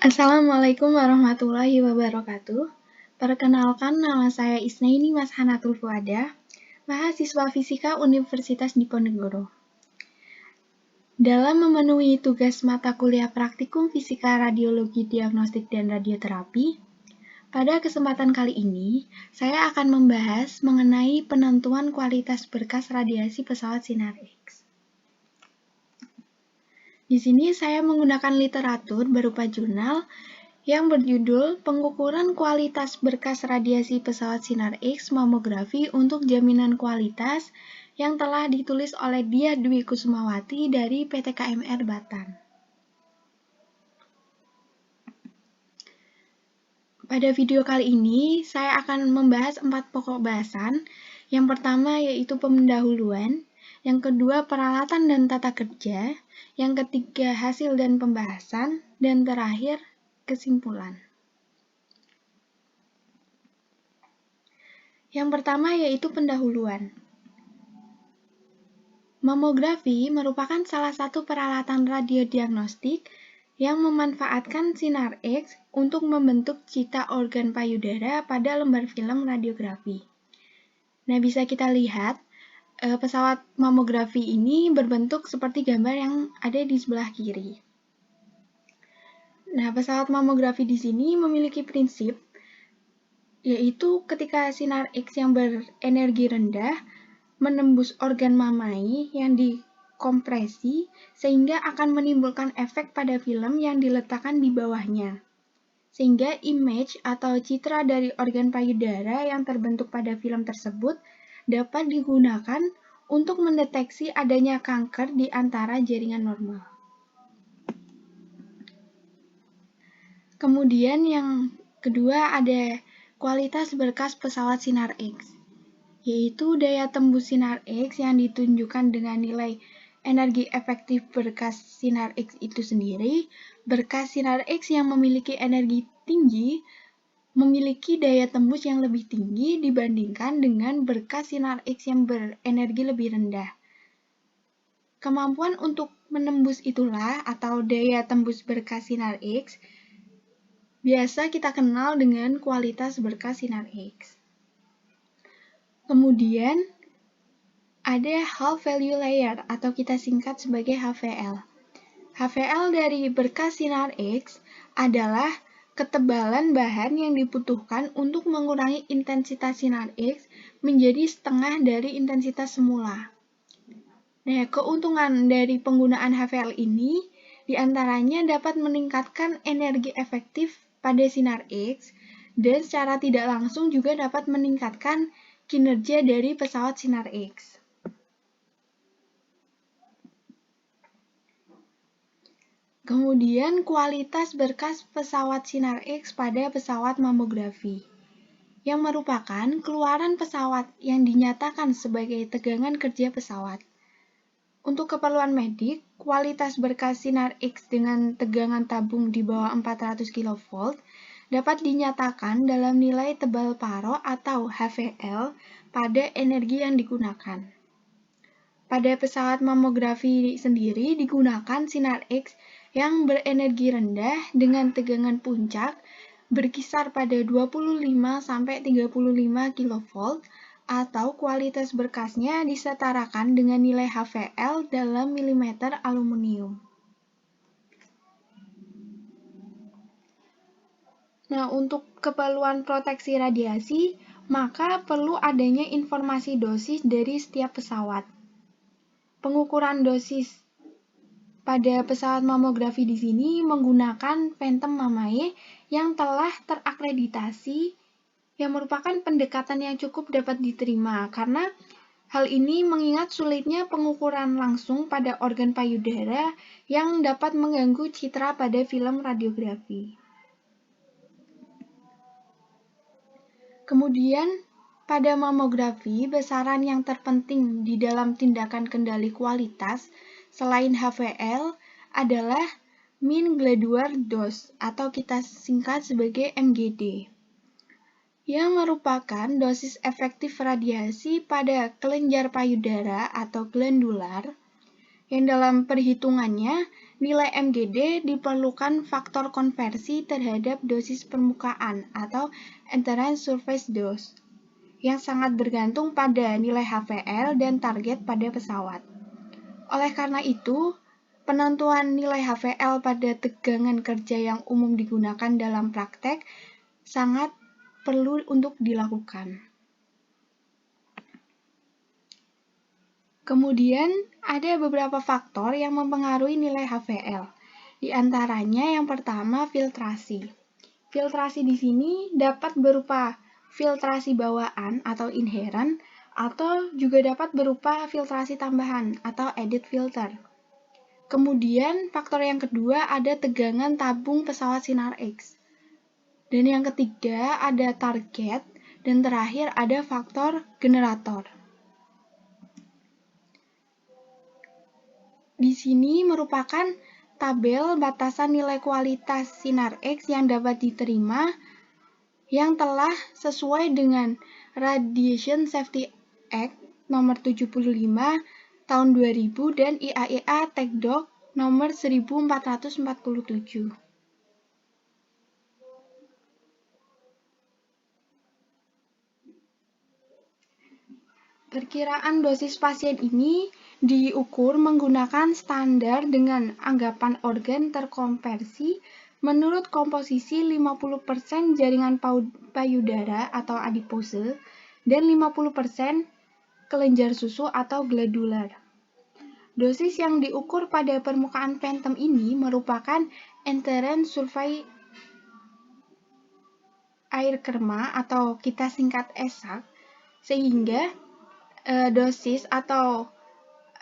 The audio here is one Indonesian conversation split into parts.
Assalamualaikum warahmatullahi wabarakatuh. Perkenalkan, nama saya Isnaini Mas Hanatul Fuada, mahasiswa Fisika Universitas Diponegoro. Dalam memenuhi tugas mata kuliah praktikum Fisika Radiologi Diagnostik dan Radioterapi, pada kesempatan kali ini, saya akan membahas mengenai penentuan kualitas berkas radiasi pesawat sinar X. Di sini saya menggunakan literatur berupa jurnal yang berjudul Pengukuran Kualitas Berkas Radiasi Pesawat Sinar X Mamografi untuk Jaminan Kualitas yang telah ditulis oleh Diah Dwi Kusumawati dari PT KMR Batan. Pada video kali ini, saya akan membahas 4 pokok bahasan. Yang pertama yaitu pendahuluan, yang kedua peralatan dan tata kerja, yang ketiga hasil dan pembahasan, dan terakhir kesimpulan. Yang pertama yaitu pendahuluan. Mamografi merupakan salah satu peralatan radiodiagnostik yang memanfaatkan sinar X untuk membentuk cita organ payudara pada lembar film radiografi. Nah, bisa kita lihat pesawat mamografi ini berbentuk seperti gambar yang ada di sebelah kiri. Nah, pesawat mamografi di sini memiliki prinsip yaitu ketika sinar X yang berenergi rendah menembus organ mamai yang dikompresi sehingga akan menimbulkan efek pada film yang diletakkan di bawahnya. Sehingga image atau citra dari organ payudara yang terbentuk pada film tersebut dapat digunakan untuk mendeteksi adanya kanker di antara jaringan normal. Kemudian yang kedua ada kualitas berkas pesawat sinar X, yaitu daya tembus sinar X yang ditunjukkan dengan nilai energi efektif berkas sinar X itu sendiri. Berkas sinar X yang memiliki energi tinggi memiliki daya tembus yang lebih tinggi dibandingkan dengan berkas sinar X yang berenergi lebih rendah. Kemampuan untuk menembus itulah atau daya tembus berkas sinar X biasa kita kenal dengan kualitas berkas sinar X. Kemudian ada Hall Value Layer atau kita singkat sebagai HVL. HVL dari berkas sinar X adalah ketebalan bahan yang dibutuhkan untuk mengurangi intensitas sinar X menjadi setengah dari intensitas semula. Nah, keuntungan dari penggunaan HVL ini diantaranya dapat meningkatkan energi efektif pada sinar X dan secara tidak langsung juga dapat meningkatkan kinerja dari pesawat sinar X. Kemudian kualitas berkas pesawat sinar X pada pesawat mamografi, yang merupakan keluaran pesawat yang dinyatakan sebagai tegangan kerja pesawat. Untuk keperluan medik, kualitas berkas sinar X dengan tegangan tabung di bawah 400 kV dapat dinyatakan dalam nilai tebal paro atau HVL pada energi yang digunakan. Pada pesawat mamografi sendiri digunakan sinar X yang berenergi rendah dengan tegangan puncak berkisar pada 25–35 kV atau kualitas berkasnya disetarakan dengan nilai HVL dalam milimeter aluminium. Nah, untuk keperluan proteksi radiasi, maka perlu adanya informasi dosis dari setiap pesawat. Pengukuran dosis pada pesawat mamografi di sini menggunakan Phantom Mamae yang telah terakreditasi, yang merupakan pendekatan yang cukup dapat diterima karena hal ini mengingat sulitnya pengukuran langsung pada organ payudara yang dapat mengganggu citra pada film radiografi. Kemudian, pada mamografi, besaran yang terpenting di dalam tindakan kendali kualitas selain HVL adalah mean glandular dose atau kita singkat sebagai MGD, yang merupakan dosis efektif radiasi pada kelenjar payudara atau glandular yang dalam perhitungannya nilai MGD diperlukan faktor konversi terhadap dosis permukaan atau entrance surface dose yang sangat bergantung pada nilai HVL dan target pada pesawat. Oleh karena itu, penentuan nilai HVL pada tegangan kerja yang umum digunakan dalam praktek sangat perlu untuk dilakukan. Kemudian, ada beberapa faktor yang mempengaruhi nilai HVL. Di antaranya yang pertama filtrasi. Filtrasi di sini dapat berupa filtrasi bawaan atau inherent atau juga dapat berupa filtrasi tambahan atau added filter. Kemudian faktor yang kedua ada tegangan tabung pesawat sinar X. Dan yang ketiga ada target dan terakhir ada faktor generator. Di sini merupakan tabel batasan nilai kualitas sinar X yang dapat diterima yang telah sesuai dengan Radiation Safety Act nomor 75 tahun 2000 dan IAEA TECDOC nomor 1447. Perkiraan dosis pasien ini diukur menggunakan standar dengan anggapan organ terkonversi menurut komposisi 50% jaringan payudara atau adipose dan 50% kelenjar susu atau glandular. Dosis yang diukur pada permukaan phantom ini merupakan entrance surface air kerma atau kita singkat ESAK, sehingga dosis atau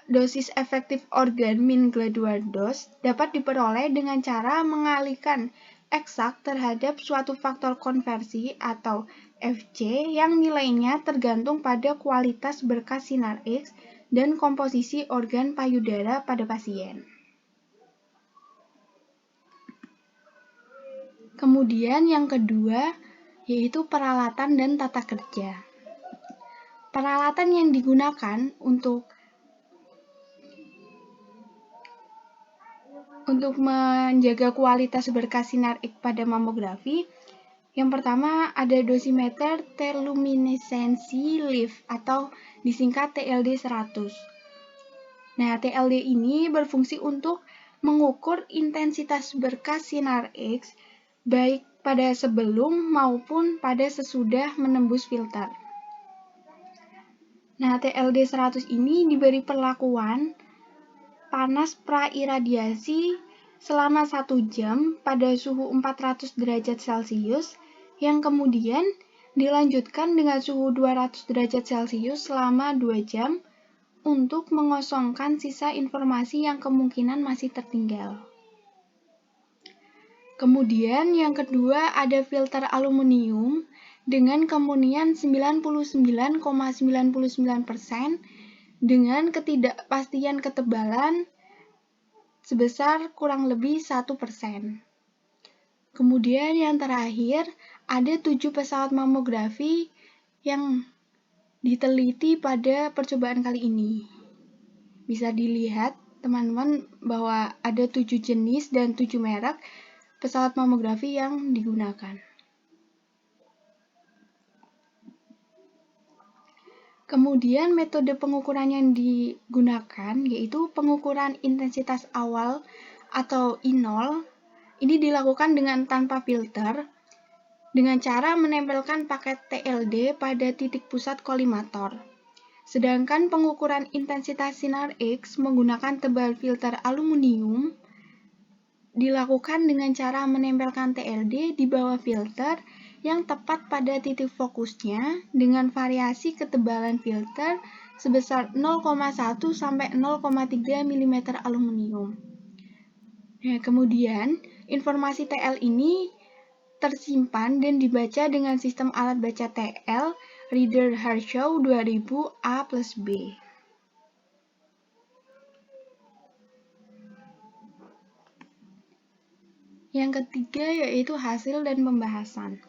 dosis efektif organ min glandular dose dapat diperoleh dengan cara mengalihkan eksak terhadap suatu faktor konversi atau FC yang nilainya tergantung pada kualitas berkas sinar X dan komposisi organ payudara pada pasien. Kemudian yang kedua yaitu peralatan dan tata kerja. Peralatan yang digunakan untuk menjaga kualitas berkas sinar X pada mamografi, yang pertama ada dosimeter terluminescensi lift atau disingkat TLD 100. Nah, TLD ini berfungsi untuk mengukur intensitas berkas sinar X baik pada sebelum maupun pada sesudah menembus filter. Nah, TLD 100 ini diberi perlakuan panas prairadiasi selama 1 jam pada suhu 400 derajat Celcius yang kemudian dilanjutkan dengan suhu 200 derajat Celcius selama 2 jam untuk mengosongkan sisa informasi yang kemungkinan masih tertinggal. Kemudian yang kedua ada filter aluminium dengan kemurnian 99,99% dengan ketidakpastian ketebalan sebesar kurang lebih 1%. Kemudian yang terakhir ada 7 pesawat mamografi yang diteliti pada percobaan kali ini. Bisa dilihat teman-teman bahwa ada 7 jenis dan 7 merek pesawat mamografi yang digunakan. Kemudian metode pengukuran yang digunakan yaitu pengukuran intensitas awal atau I0. Ini dilakukan dengan tanpa filter dengan cara menempelkan paket TLD pada titik pusat kolimator. Sedangkan pengukuran intensitas sinar X menggunakan tebal filter aluminium dilakukan dengan cara menempelkan TLD di bawah filter yang tepat pada titik fokusnya dengan variasi ketebalan filter sebesar 0,1 sampai 0,3 mm aluminium. Nah, kemudian informasi TL ini tersimpan dan dibaca dengan sistem alat baca TL Reader Harshaw 2000 A+B. Yang ketiga yaitu hasil dan pembahasan.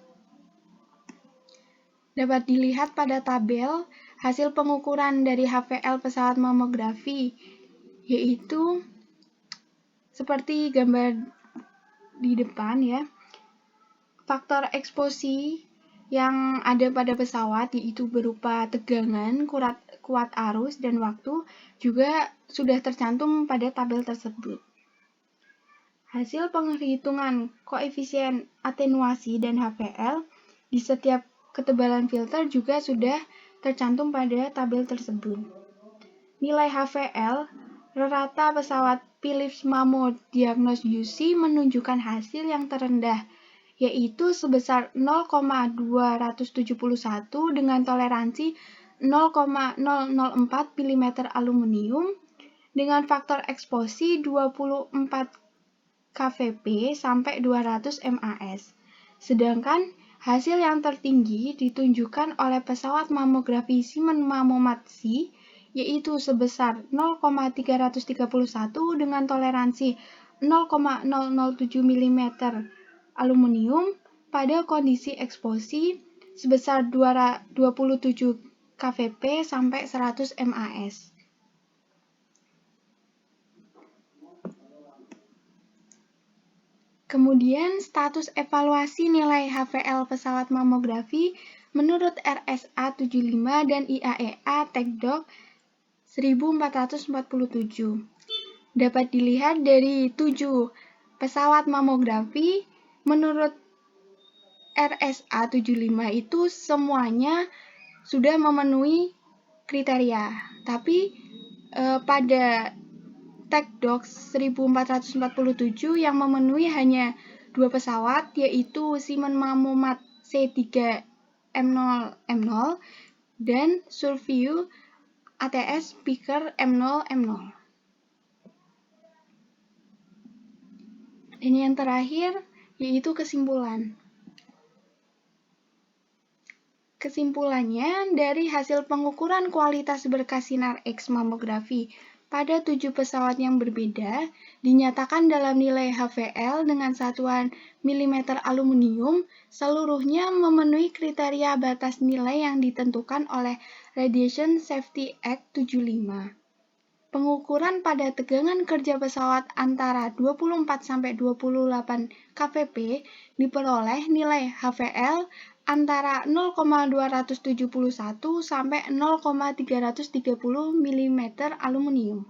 Dapat dilihat pada tabel hasil pengukuran dari HVL pesawat mamografi yaitu seperti gambar di depan ya. Faktor eksposi yang ada pada pesawat yaitu berupa tegangan, kuat arus, dan waktu juga sudah tercantum pada tabel tersebut. Hasil penghitungan koefisien atenuasi dan HVL di setiap ketebalan filter juga sudah tercantum pada tabel tersebut. Nilai HVL rata pesawat Philips Mamo Diagnos UC menunjukkan hasil yang terendah, yaitu sebesar 0,271 dengan toleransi 0,004 mm aluminium dengan faktor eksposi 24 kVp sampai 200 mas. Sedangkan hasil yang tertinggi ditunjukkan oleh pesawat mamografi Siemens Mamomat C, yaitu sebesar 0,331 dengan toleransi 0,007 mm aluminium pada kondisi eksposi sebesar 27 kVp sampai 100 mas. Kemudian status evaluasi nilai HVL pesawat mamografi menurut RSA 75 dan IAEA TechDoc 1447. Dapat dilihat dari 7 pesawat mamografi menurut RSA 75 itu semuanya sudah memenuhi kriteria. Tapi pada TechDoc 1447 yang memenuhi hanya 2 pesawat, yaitu Siemens Mamomat C3M0M0 dan Surview ATS Piker M0M0. Ini yang terakhir, yaitu kesimpulan. Kesimpulannya, dari hasil pengukuran kualitas berkas sinar X mamografi pada 7 pesawat yang berbeda, dinyatakan dalam nilai HVL dengan satuan mm aluminium seluruhnya memenuhi kriteria batas nilai yang ditentukan oleh Radiation Safety Act 75. Pengukuran pada tegangan kerja pesawat antara 24-28 kVp diperoleh nilai HVL antara 0,271 sampai 0,330 mm aluminium.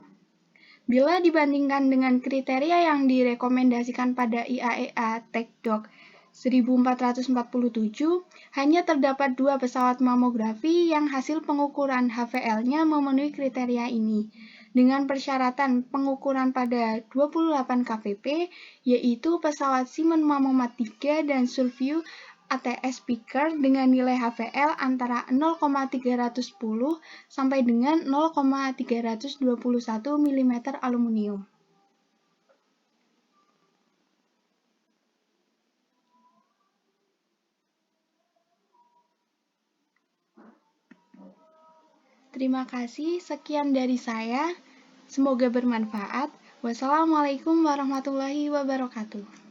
Bila dibandingkan dengan kriteria yang direkomendasikan pada IAEA TechDoc 1447, hanya terdapat 2 pesawat mamografi yang hasil pengukuran HVL-nya memenuhi kriteria ini, dengan persyaratan pengukuran pada 28 kVp, yaitu pesawat Siemens Mamomat 3 dan Surview ATS Piker dengan nilai HVL antara 0,310 sampai dengan 0,321 mm aluminium. Terima kasih, sekian dari saya. Semoga bermanfaat. Wassalamualaikum warahmatullahi wabarakatuh.